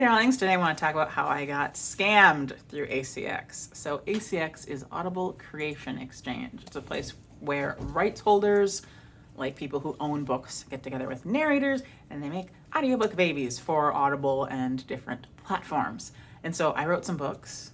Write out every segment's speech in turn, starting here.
Hey darlings, today I want to talk about how I got scammed through ACX. So ACX is Audible Creation Exchange. It's a place where rights holders, like people who own books, get together with narrators and they make audiobook babies for Audible and different platforms. And so I wrote some books.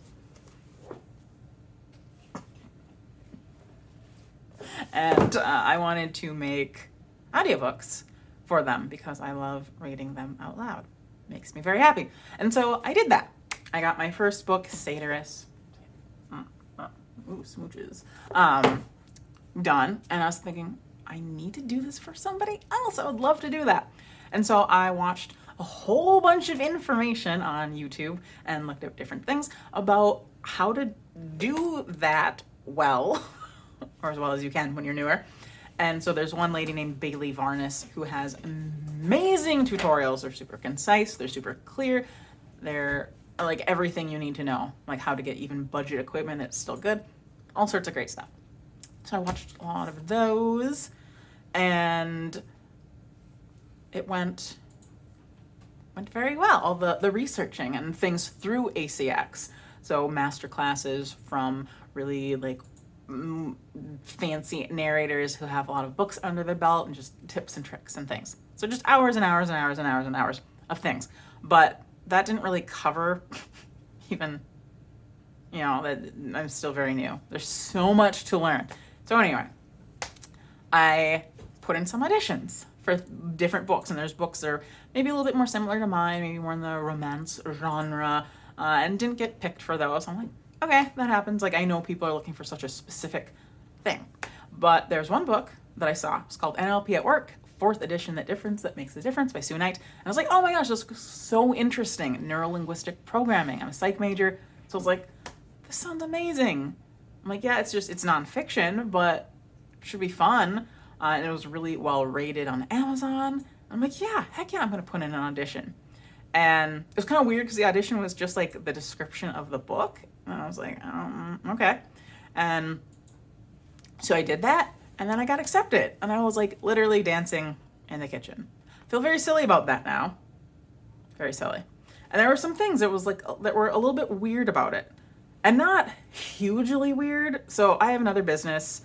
And I wanted to make audiobooks for them because I love reading them out loud. Makes me very happy. And so I did that. I got my first book, Satirus, smooches, done. And I was thinking, I need to do this for somebody else. I would love to do that. And so I watched a whole bunch of information on YouTube and looked at different things about how to do that well, or as well as you can when you're newer. And so there's one lady named Bailey Varnis who has amazing tutorials. They're super concise, they're super clear, they're like everything you need to know, like how to get even budget equipment that's still good, all sorts of great stuff. So I watched a lot of those and it went very well, all the researching and things through ACX. So master classes from really like fancy narrators who have a lot of books under their belt and just tips and tricks and things. So just hours and hours and hours and hours and hours of things. But that didn't really cover even, that I'm still very new. There's so much to learn. So anyway, I put in some auditions for different books, and there's books that are maybe a little bit more similar to mine, maybe more in the romance genre, and didn't get picked for those. I'm like, okay, that happens. Like, I know people are looking for such a specific thing. But there's one book that I saw. It's called NLP at Work, 4th edition, That Difference That Makes a Difference by Sue Knight. And I was like, oh my gosh, this is so interesting. Neuro-linguistic programming. I'm a psych major. So I was like, this sounds amazing. I'm like, yeah, it's nonfiction, but it should be fun. And it was really well rated on Amazon. I'm like, yeah, heck yeah, I'm going to put in an audition. And it was kind of weird because the audition was just like the description of the book. And I was like, okay. And so I did that, and then I got accepted. And I was like literally dancing in the kitchen. I feel very silly about that now. Very silly. And there were some things that were a little bit weird about it. And not hugely weird. So I have another business,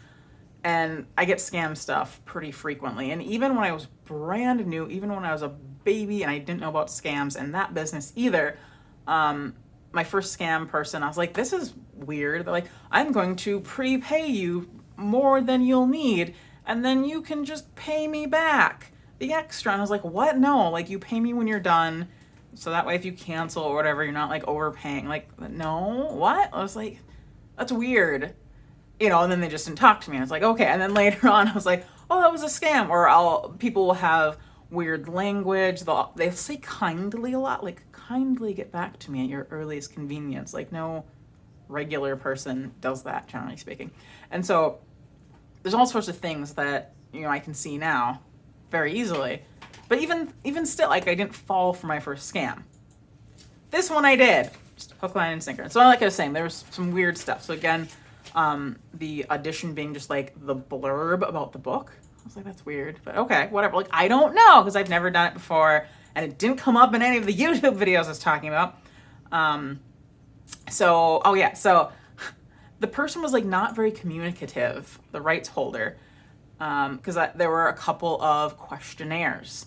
and I get scam stuff pretty frequently. And even when I was brand new, even when I was a baby and I didn't know about scams and that business either, my first scam person, I was like, this is weird. They're like, I'm going to prepay you more than you'll need, and then you can just pay me back the extra. And I was like, what? No, like you pay me when you're done. So that way if you cancel or whatever, you're not like overpaying. Like, no, what? I was like, that's weird. And then they just didn't talk to me. I was like, okay. And then later on, I was like, oh, that was a scam. Or people will have weird language. They'll say kindly a lot, like kindly get back to me at your earliest convenience. Like no regular person does that, generally speaking. And so there's all sorts of things that, I can see now very easily. But even still, like I didn't fall for my first scam. This one I did. Just hook, line, and sinker. So like I was saying, there was some weird stuff. So again, the audition being just like the blurb about the book. I was like, that's weird, but okay, whatever. Like, I don't know, because I've never done it before, and it didn't come up in any of the YouTube videos I was talking about. So the person was like not very communicative, the rights holder, because there were a couple of questionnaires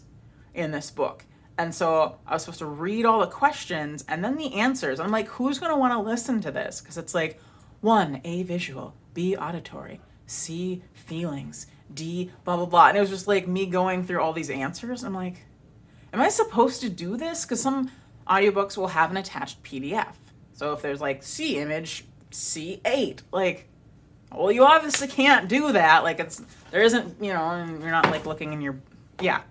in this book. And so I was supposed to read all the questions and then the answers. I'm like, who's going to want to listen to this? Because it's like, 1, A, visual, B, auditory, C, feelings, D, blah, blah, blah. And it was just like me going through all these answers. I'm like, am I supposed to do this? Because some audiobooks will have an attached PDF. So if there's like C image, C8, like, well, you obviously can't do that. Like there isn't, you're not like looking in your, yeah.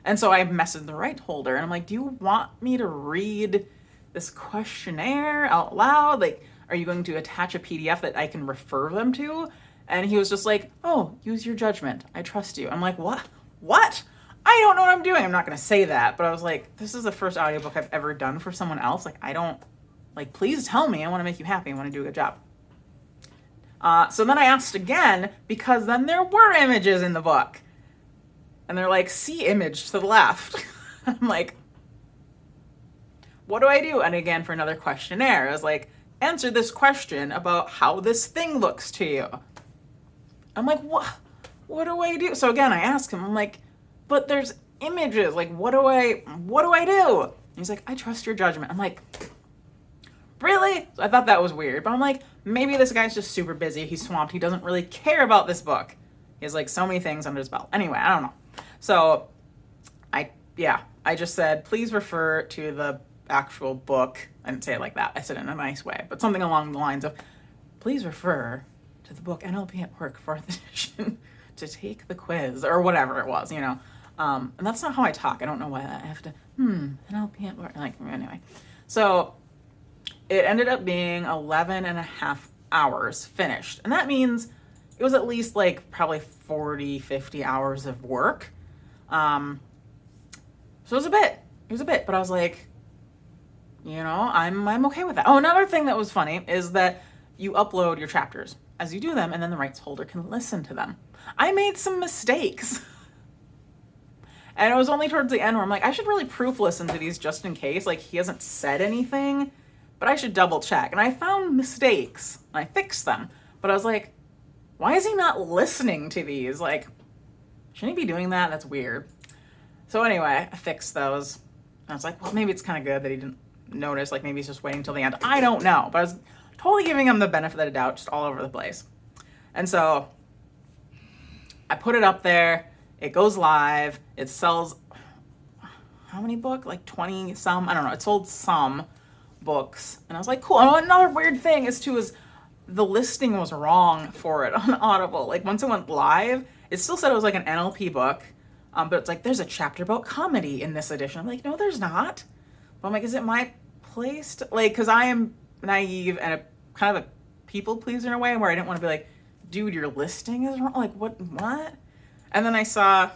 And so I messaged the right holder and I'm like, do you want me to read this questionnaire out loud? Like, are you going to attach a PDF that I can refer them to? And he was just like, oh, use your judgment. I trust you. I'm like, what? I don't know what I'm doing. I'm not going to say that. But I was like, this is the first audiobook I've ever done for someone else. Like, please tell me. I want to make you happy. I want to do a good job. So then I asked again, because then there were images in the book. And they're like, see image to the left. I'm like, what do I do? And again, for another questionnaire, I was like, answer this question about how this thing looks to you. I'm like, what do I do? So again, I ask him, I'm like, but there's images. Like, what do I do? And he's like, I trust your judgment. I'm like, really? So I thought that was weird, but I'm like, maybe this guy's just super busy. He's swamped. He doesn't really care about this book. He has like so many things under his belt. Anyway, I don't know. So I just said, please refer to the actual book. I didn't say it like that. I said it in a nice way, but something along the lines of, please refer to the book NLP at Work 4th edition to take the quiz, or whatever it was, And that's not how I talk. I don't know why I have to, NLP at Work. Like, anyway. So it ended up being 11 and a half hours finished. And that means it was at least like probably 40, 50 hours of work. So it was a bit, but I was like, I'm okay with that. Oh, another thing that was funny is that you upload your chapters as you do them, and then the rights holder can listen to them. I made some mistakes. And it was only towards the end where I'm like, I should really proof listen to these just in case. Like, he hasn't said anything, but I should double check. And I found mistakes, and I fixed them. But I was like, why is he not listening to these? Like, shouldn't he be doing that? That's weird. So anyway, I fixed those. I was like, well, maybe it's kind of good that he didn't notice. Like, maybe he's just waiting till the end. I don't know. But I was totally giving him the benefit of the doubt, just all over the place. And so I put it up there. It goes live. It sells, how many books? Like 20 some? I don't know. It sold some books. And I was like, cool. And another weird thing is the listing was wrong for it on Audible. Like, once it went live, it still said it was like an NLP book. But it's like, there's a chapter about comedy in this edition. I'm like, no, there's not. But I'm like, is it my place to, like, because I am naive and a kind of a people pleaser in a way where I didn't want to be like, dude, your listing is wrong. Like, what? And then I saw,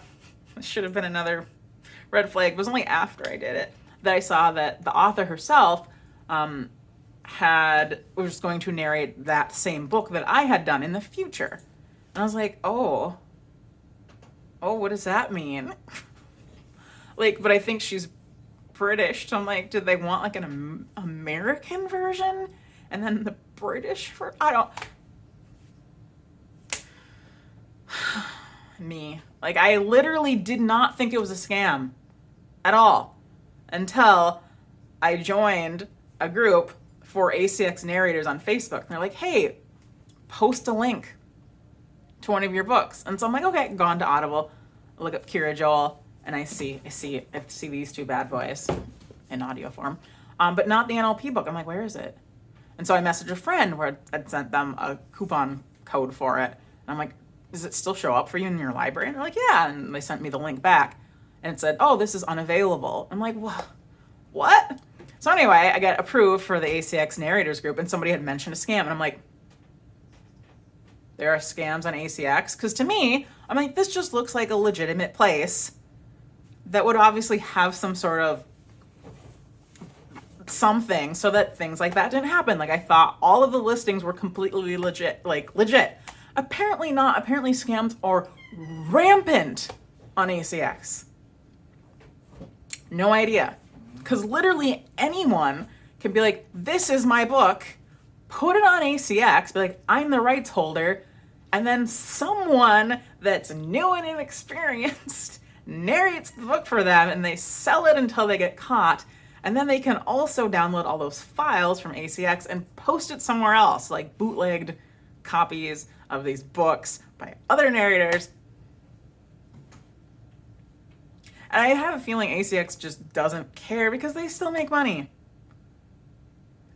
this should have been another red flag. It was only after I did it that I saw that the author herself was going to narrate that same book that I had done in the future. And I was like, oh, what does that mean? Like, but I think she's British. So I'm like, did they want like an American version? And then the British I don't. Me. Like, I literally did not think it was a scam at all until I joined a group for ACX narrators on Facebook. And they're like, hey, post a link to one of your books. And so I'm like, okay, gone to Audible, I look up Kira Joel, and I see these two bad boys in audio form, but not the NLP book. I'm like, where is it? And so I messaged a friend where I'd sent them a coupon code for it. And I'm like, does it still show up for you in your library? And they're like, yeah. And they sent me the link back, and it said, oh, this is unavailable. I'm like, what? So anyway, I got approved for the ACX narrators group, and somebody had mentioned a scam, and I'm like, there are scams on ACX? Because to me, I'm like, this just looks like a legitimate place that would obviously have some sort of something so that things like that didn't happen. Like, I thought all of the listings were completely legit. Apparently not. Apparently scams are rampant on ACX. No idea. Because literally anyone can be like, this is my book, put it on ACX, be like, I'm the rights holder, and then someone that's new and inexperienced narrates the book for them, and they sell it until they get caught, and then they can also download all those files from ACX and post it somewhere else, like bootlegged copies of these books by other narrators. And I have a feeling ACX just doesn't care because they still make money.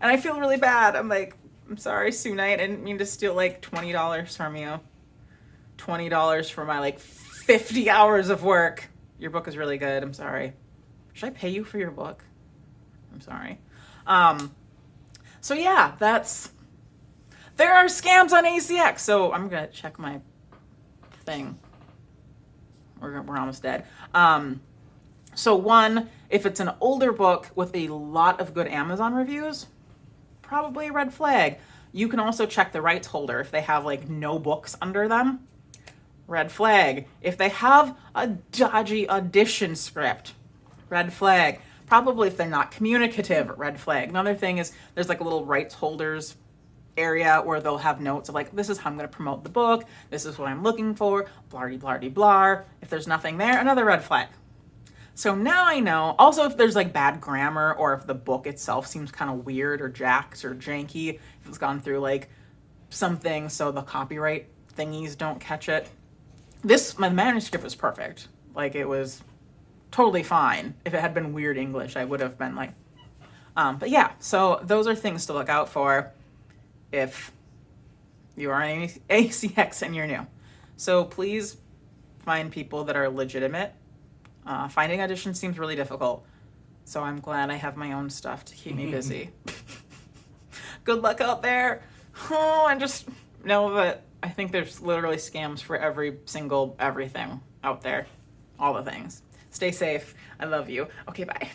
And I feel really bad. I'm like, I'm sorry, Sue Knight. I didn't mean to steal like $20 from you. $20 for my like 50 hours of work. Your book is really good. I'm sorry. Should I pay you for your book? I'm sorry. So yeah, there are scams on ACX. So I'm going to check my thing. We're almost dead. So one, if it's an older book with a lot of good Amazon reviews, probably a red flag. You can also check the rights holder if they have like no books under them. Red flag. If they have a dodgy audition script, red flag. Probably if they're not communicative, red flag. Another thing is there's like a little rights holders area where they'll have notes of like, this is how I'm going to promote the book. This is what I'm looking for, blardy blardy blah. If there's nothing there, another red flag. So now I know. Also, if there's like bad grammar or if the book itself seems kind of weird or jacked or janky, if it's gone through like something so the copyright thingies don't catch it. My manuscript was perfect. Like it was totally fine. If it had been weird English, I would have been like, but yeah, so those are things to look out for if you are an ACX and you're new. So please find people that are legitimate. Finding auditions seems really difficult. So I'm glad I have my own stuff to keep me busy. Good luck out there. Oh, and just know that I think there's literally scams for every single everything out there. All the things. Stay safe. I love you. Okay, bye.